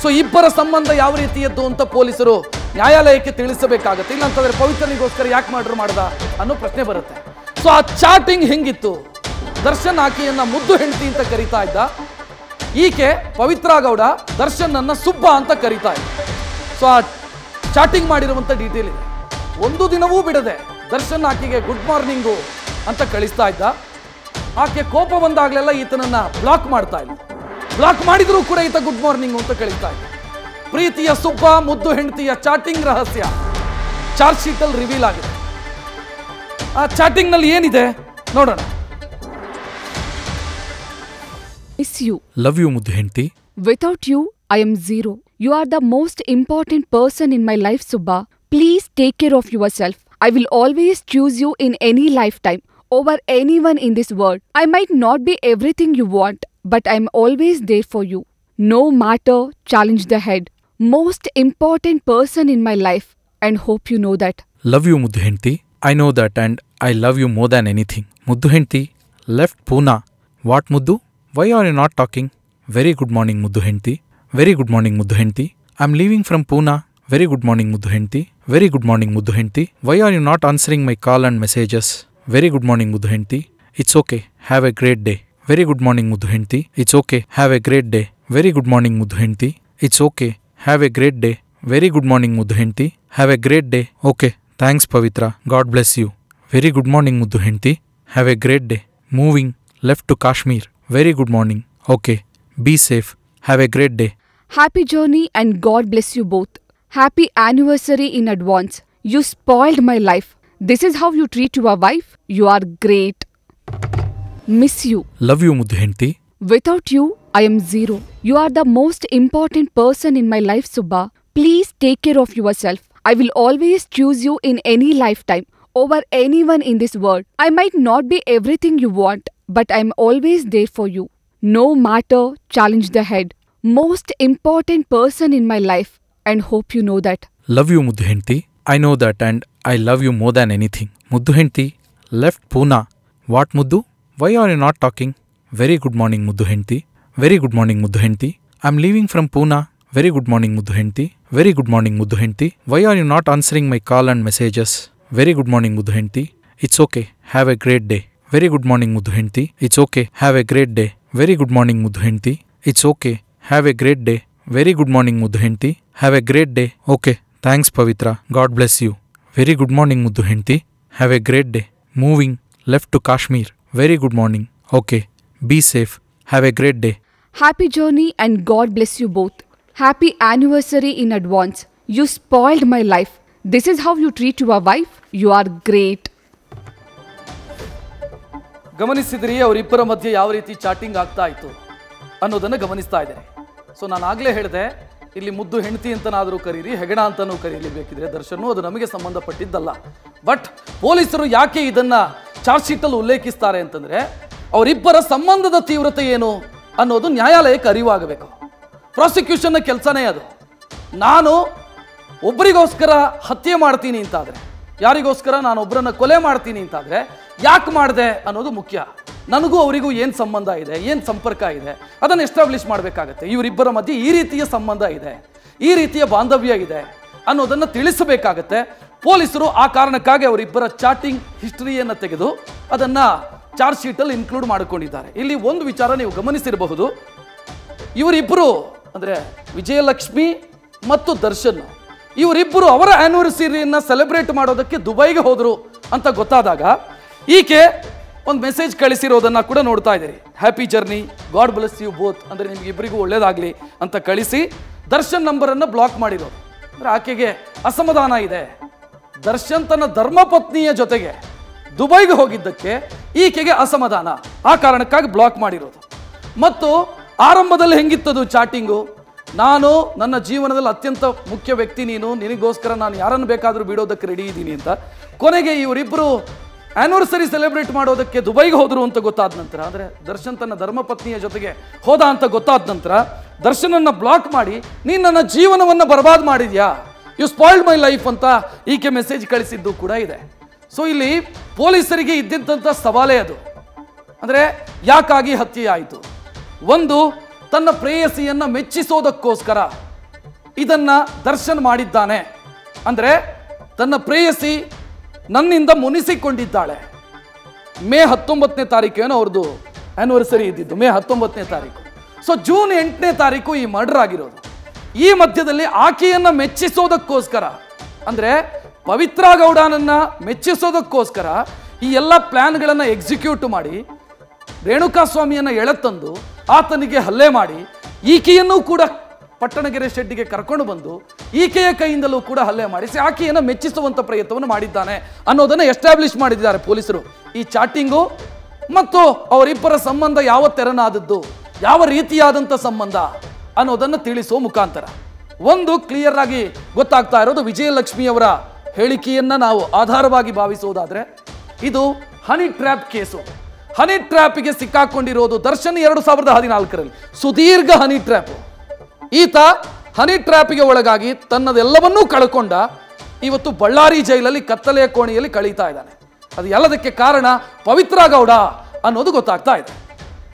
So ಇಬ್ಬರ ಸಂಬಂಧ ಯಾವ ರೀತಿಯದ್ದು ಅಂತ ಪೊಲೀಸರು ನ್ಯಾಯಾಲಯಕ್ಕೆ ತಿಳಿಸಬೇಕಾಗತ್ತೆ. ಇಲ್ಲಾಂತಂದ್ರೆ ಪವಿತ್ರನಿಗೋಸ್ಕರ ಯಾಕೆ ಮರ್ಡರ್ ಮಾಡ್ದ ಅನ್ನೋ ಪ್ರಶ್ನೆ ಬರುತ್ತೆ. ಸೊ ಆ ಚಾಟಿಂಗ್ ಹೆಂಗಿತ್ತು? ದರ್ಶನ್ ಆಕೆಯನ್ನ ಮುದ್ದು ಹೆಂಡತಿ ಅಂತ ಕರೀತಾ ಇದ್ದ, ಈಕೆ ಪವಿತ್ರ ಗೌಡ ದರ್ಶನ್ ಅನ್ನ ಸುಬ್ಬ ಅಂತ ಕರೀತಾ ಇದ್ದ. ಸೊ ಆ ಚಾಟಿಂಗ್ ಮಾಡಿರುವಂತ ಡೀಟೇಲ್ ಇದೆ. ಒಂದು ದಿನವೂ ಬಿಡದೆ ದರ್ಶನ್ ಆಕೆಗೆ ಗುಡ್ ಮಾರ್ನಿಂಗು ಅಂತ ಕಳಿಸ್ತಾ ಇದ್ದ. ಆಕೆ ಕೋಪ ಬಂದಾಗಲೆಲ್ಲ ಈತನನ್ನ ಬ್ಲಾಕ್ ಮಾಡ್ತಾ ಇದ್ದ. ಬ್ಲಾಕ್ ಮಾಡಿದ್ರು ಕೂಡ ಈತ ಗುಡ್ ಮಾರ್ನಿಂಗ್ ಅಂತ ಕಳೀತಾ ಇದ್ದ. ಪ್ರೀತಿಯ ಸುಬ್ಬ ಮುದ್ದು ಹೆಂಡತಿಯ ಚಾಟಿಂಗ್ ರಹಸ್ಯ ಚಾರ್ಜ್ ಶೀಟ್ ಅಲ್ಲಿ ರಿವೀಲ್ ಆಗಿದೆ. ಆ ಚಾಟಿಂಗ್ ನಲ್ಲಿ ಏನಿದೆ ನೋಡೋಣ. Miss you. Love you, ಮುದ್ದು ಹೆಂಡತಿ. Without you, I am zero. You are the most important person in my life, Subba. Please take care of yourself. I will always choose you in any lifetime over anyone in this world. I might not be everything you want, but I am always there for you. No matter, challenge the head. Most important person in my life, and hope you know that. Love you, ಮುದ್ದು ಹೆಂಡತಿ. I know that and I love you more than anything. ಮುದ್ದು ಹೆಂಡತಿ left Pune. What ಮುದ್ದು? Why are you not talking? Very good morning, ಮುದ್ದು ಹೆಂಡತಿ. Very good morning, ಮುದ್ದು ಹೆಂಡತಿ. I'm leaving from Pune. Very good morning, ಮುದ್ದು ಹೆಂಡತಿ. Very good morning, ಮುದ್ದು ಹೆಂಡತಿ. Why are you not answering my call and messages? Very good morning, ಮುದ್ದು ಹೆಂಡತಿ. It's okay. Have a great day. Very good morning, ಮುದ್ದು ಹೆಂಡತಿ. It's okay. Have a great day. Very good morning, ಮುದ್ದು ಹೆಂಡತಿ. It's okay. Have a great day. Very good morning, ಮುದ್ದು ಹೆಂಡತಿ. Have a great day. Okay. Thanks, Pavitra. God bless you. Very good morning, ಮುದ್ದು ಹೆಂಡತಿ. Have a great day. Moving left to Kashmir. Very good morning. Okay. Be safe. Have a great day. Happy journey and God bless you both. Happy anniversary in advance. You spoiled my life. This is how you treat your wife? You are great. Miss you. Love you, ಮುದ್ದು ಹೆಂಡತಿ. Without you, I am zero. You are the most important person in my life, Subba. Please take care of yourself. I will always choose you in any lifetime over anyone in this world. I might not be everything you want, but I am always there for you. No matter, challenge the head. Most important person in my life, and hope you know that. Love you, ಮುದ್ದು ಹೆಂಡತಿ. I know that and I love you more than anything. ಮುದ್ದು ಹೆಂಡತಿ left Pune. What ಮುದ್ದು? Why are you not talking? Very good morning, ಮುದ್ದು ಹೆಂಡತಿ. Very good morning, ಮುದ್ದು ಹೆಂಡತಿ. I'm leaving from Pune. Very good morning, ಮುದ್ದು ಹೆಂಡತಿ. Very good morning, ಮುದ್ದು ಹೆಂಡತಿ. Why are you not answering my call and messages? Very good morning, ಮುದ್ದು ಹೆಂಡತಿ. It's okay. Have a great day. Very good morning, ಮುದ್ದು ಹೆಂಡತಿ. It's okay. Have a great day. Very good morning, ಮುದ್ದು ಹೆಂಡತಿ. It's okay. Have a great day. Very good morning, ಮುದ್ದು ಹೆಂಡತಿ. Have a great day. Okay. Thanks, Pavitra. God bless you. Very good morning, ಮುದ್ದು ಹೆಂಡತಿ. Have a great day. Moving left to Kashmir. Very good morning. Okay. Be safe. Have a great day. Happy journey and God bless you both. Happy anniversary in advance. You spoiled my life. This is how you treat your wife? You are great. ಗಮನಿಸಿದ್ರಿ ಅವರಿಬ್ಬರ ಮಧ್ಯೆ ಯಾವ ರೀತಿ ಚಾಟಿಂಗ್ ಆಗ್ತಾ ಇತ್ತು ಅನ್ನೋದನ್ನು ಗಮನಿಸ್ತಾ ಇದ್ದಾರೆ. So ನಾನು ಆಗಲೇ ಹೇಳಿದೆ, ಇಲ್ಲಿ ಮುದ್ದು ಹೆಂಡತಿ ಅಂತನಾದರೂ ಕರೀರಿ, ಹೆಗಣ ಅಂತನೂ ಕರೀಲಿ ಬೇಕಿದ್ರೆ ದರ್ಶನ್, ಅದು ನಮಗೆ ಸಂಬಂಧಪಟ್ಟಿದ್ದಲ್ಲ. ಬಟ್ ಪೊಲೀಸರು ಯಾಕೆ ಇದನ್ನ ಚಾರ್ಜ್ ಶೀಟಲ್ಲಿ ಉಲ್ಲೇಖಿಸ್ತಾರೆ ಅಂತಂದ್ರೆ ಅವರಿಬ್ಬರ ಸಂಬಂಧದ ತೀವ್ರತೆ ಏನು ಅನ್ನೋದು ನ್ಯಾಯಾಲಯಕ್ಕೆ ಅರಿವಾಗಬೇಕು. ಪ್ರಾಸಿಕ್ಯೂಷನ್ನ ಕೆಲಸನೇ ಅದು. ನಾನು ಒಬ್ಬರಿಗೋಸ್ಕರ ಹತ್ಯೆ ಮಾಡ್ತೀನಿ ಅಂತಾದರೆ, ಯಾರಿಗೋಸ್ಕರ ನಾನು ಒಬ್ಬರನ್ನ ಕೊಲೆ ಮಾಡ್ತೀನಿ ಅಂತಾದರೆ ಯಾಕೆ ಮಾಡಿದೆ ಅನ್ನೋದು ಮುಖ್ಯ. ನನಗೂ ಅವರಿಗೂ ಏನು ಸಂಬಂಧ ಇದೆ, ಏನು ಸಂಪರ್ಕ ಇದೆ, ಅದನ್ನು ಎಸ್ಟಾಬ್ಲಿಷ್ ಮಾಡಬೇಕಾಗತ್ತೆ. ಇವರಿಬ್ಬರ ಮಧ್ಯೆ ಈ ರೀತಿಯ ಸಂಬಂಧ ಇದೆ, ಈ ರೀತಿಯ ಬಾಂಧವ್ಯ ಇದೆ ಅನ್ನೋದನ್ನು ತಿಳಿಸಬೇಕಾಗತ್ತೆ. ಪೊಲೀಸರು ಆ ಕಾರಣಕ್ಕಾಗಿ ಅವರಿಬ್ಬರ ಚಾಟಿಂಗ್ ಹಿಸ್ಟರಿಯನ್ನು ತೆಗೆದು ಅದನ್ನು ಚಾರ್ಜ್ ಶೀಟಲ್ಲಿ ಇನ್ಕ್ಲೂಡ್ ಮಾಡಿಕೊಂಡಿದ್ದಾರೆ. ಇಲ್ಲಿ ಒಂದು ವಿಚಾರ ನೀವು ಗಮನಿಸಿರಬಹುದು, ಇವರಿಬ್ಬರು ಅಂದರೆ ವಿಜಯಲಕ್ಷ್ಮಿ ಮತ್ತು ದರ್ಶನ್ ಇವರಿಬ್ಬರು ಅವರ ಆ್ಯನಿವರ್ಸರಿಯನ್ನು ಸೆಲೆಬ್ರೇಟ್ ಮಾಡೋದಕ್ಕೆ ದುಬೈಗೆ ಹೋದರು ಅಂತ ಗೊತ್ತಾದಾಗ ಈಕೆ ಒಂದು ಮೆಸೇಜ್ ಕಳಿಸಿರೋದನ್ನು ಕೂಡ ನೋಡ್ತಾ ಇದ್ದೀರಿ. Happy journey, God bless you both, ಅಂದರೆ ನಿಮ್ಗೆ ಇಬ್ಬರಿಗೂ ಒಳ್ಳೇದಾಗಲಿ ಅಂತ ಕಳಿಸಿ ದರ್ಶನ್ ನಂಬರನ್ನು ಬ್ಲಾಕ್ ಮಾಡಿರೋದು. ಅಂದರೆ ಆಕೆಗೆ ಅಸಮಾಧಾನ ಇದೆ. ದರ್ಶನ್ ತನ್ನ ಧರ್ಮಪತ್ನಿಯ ಜೊತೆಗೆ ದುಬೈಗೆ ಹೋಗಿದ್ದಕ್ಕೆ ಈಕೆಗೆ ಅಸಮಾಧಾನ, ಆ ಕಾರಣಕ್ಕಾಗಿ ಬ್ಲಾಕ್ ಮಾಡಿರೋದು. ಮತ್ತು ಆರಂಭದಲ್ಲಿ ಹೆಂಗಿತ್ತದು ಚಾಟಿಂಗು, ನಾನು ನನ್ನ ಜೀವನದಲ್ಲಿ ಅತ್ಯಂತ ಮುಖ್ಯ ವ್ಯಕ್ತಿ ನೀನು, ನಿನಗೋಸ್ಕರ ನಾನು ಯಾರನ್ನು ಬೇಕಾದರೂ ಬಿಡೋದಕ್ಕೆ ರೆಡಿ ಇದ್ದೀನಿ ಅಂತ. ಕೊನೆಗೆ ಇವರಿಬ್ಬರು ಆ್ಯನಿವರ್ಸರಿ ಸೆಲೆಬ್ರೇಟ್ ಮಾಡೋದಕ್ಕೆ ದುಬೈಗೆ ಹೋದರು ಅಂತ ಗೊತ್ತಾದ ನಂತರ, ಅಂದರೆ ದರ್ಶನ್ ತನ್ನ ಧರ್ಮಪತ್ನಿಯ ಜೊತೆಗೆ ಹೋದ ಅಂತ ಗೊತ್ತಾದ ನಂತರ ದರ್ಶನನ್ನು ಬ್ಲಾಕ್ ಮಾಡಿ ನೀನು ನನ್ನ ಜೀವನವನ್ನು ಬರ್ಬಾದ್ ಮಾಡಿದ್ಯಾ, ಯು ಸ್ಪಾಯ್ಲ್ಡ್ ಮೈ ಲೈಫ್ ಅಂತ ಈಕೆ ಮೆಸೇಜ್ ಕಳಿಸಿದ್ದು ಕೂಡ ಇದೆ. ಸೊ ಇಲ್ಲಿ ಪೊಲೀಸರಿಗೆ ಇದ್ದಂಥ ಸವಾಲೇ ಅದು. ಅಂದರೆ ಯಾಕಾಗಿ ಹತ್ಯೆ ಆಯಿತು? ಒಂದು, ತನ್ನ ಪ್ರೇಯಸಿಯನ್ನು ಮೆಚ್ಚಿಸೋದಕ್ಕೋಸ್ಕರ ಇದನ್ನ ದರ್ಶನ್ ಮಾಡಿದ್ದಾನೆ ಅಂದ್ರೆ ತನ್ನ ಪ್ರೇಯಸಿ ನನ್ನಿಂದ ಮುನಿಸಿಕೊಂಡಿದ್ದಾಳೆ. ಮೇ 19ನೇ ತಾರೀಕೇನೋ ಅವ್ರದ್ದು ಆನಿವರ್ಸರಿ ಇದ್ದಿದ್ದು, ಮೇ 19ನೇ ತಾರೀಕು. ಸೊ ಜೂನ್ 8ನೇ ತಾರೀಕು ಈ ಮರ್ಡರ್ ಆಗಿರೋದು. ಈ ಮಧ್ಯದಲ್ಲಿ ಆಕೆಯನ್ನ ಮೆಚ್ಚಿಸೋದಕ್ಕೋಸ್ಕರ, ಅಂದ್ರೆ ಪವಿತ್ರ ಗೌಡನನ್ನ ಮೆಚ್ಚಿಸೋದಕ್ಕೋಸ್ಕರ ಈ ಎಲ್ಲ ಪ್ಲಾನ್ಗಳನ್ನು ಎಕ್ಸಿಕ್ಯೂಟ್ ಮಾಡಿ ರೇಣುಕಾಸ್ವಾಮಿಯನ್ನ ಎಳೆತಂದು ಆತನಿಗೆ ಹಲ್ಲೆ ಮಾಡಿ ಈಕೆಯನ್ನೂ ಕೂಡ ಪಟ್ಟಣಗೆರೆ ಶೆಡ್ಡಿಗೆ ಕರ್ಕೊಂಡು ಬಂದು ಈಕೆಯ ಕೈಯಿಂದಲೂ ಕೂಡ ಹಲ್ಲೆ ಮಾಡಿಸಿ ಆಕೆಯನ್ನು ಮೆಚ್ಚಿಸುವಂತ ಪ್ರಯತ್ನವನ್ನು ಮಾಡಿದ್ದಾನೆ ಅನ್ನೋದನ್ನು ಎಸ್ಟಾಬ್ಲಿಷ್ ಮಾಡಿದ್ದಾರೆ ಪೊಲೀಸರು. ಈ ಚಾಟಿಂಗು ಮತ್ತು ಅವರಿಬ್ಬರ ಸಂಬಂಧ ಯಾವ ತೆರನಾದದ್ದು, ಯಾವ ರೀತಿಯಾದಂಥ ಸಂಬಂಧ ಅನ್ನೋದನ್ನು ತಿಳಿಸುವ ಮುಖಾಂತರ ಒಂದು ಕ್ಲಿಯರ್ ಆಗಿ ಗೊತ್ತಾಗ್ತಾ ಇರೋದು, ವಿಜಯಲಕ್ಷ್ಮಿಯವರ ಹೇಳಿಕೆಯನ್ನ ನಾವು ಆಧಾರವಾಗಿ ಭಾವಿಸುವುದಾದ್ರೆ ಇದು ಹನಿ ಟ್ರ್ಯಾಪ್ ಕೇಸು. ಹನಿ ಟ್ರ್ಯಾಪಿಗೆ ಸಿಕ್ಕಾಕೊಂಡಿರೋದು ದರ್ಶನ್ 2014ರಲ್ಲಿ ಸುದೀರ್ಘ ಹನಿ ಟ್ರ್ಯಾಪ್. ಈತ ಹನಿ ಟ್ರ್ಯಾಪಿಗೆ ಒಳಗಾಗಿ ತನ್ನದೆಲ್ಲವನ್ನೂ ಕಳ್ಕೊಂಡ ಇವತ್ತು ಬಳ್ಳಾರಿ ಜೈಲಲ್ಲಿ ಕತ್ತಲೆಯ ಕೋಣೆಯಲ್ಲಿ ಕಳೀತಾ ಇದ್ದಾನೆ. ಅದು ಎಲ್ಲದಕ್ಕೆ ಕಾರಣ ಪವಿತ್ರ ಗೌಡ ಅನ್ನೋದು ಗೊತ್ತಾಗ್ತಾ ಇದೆ.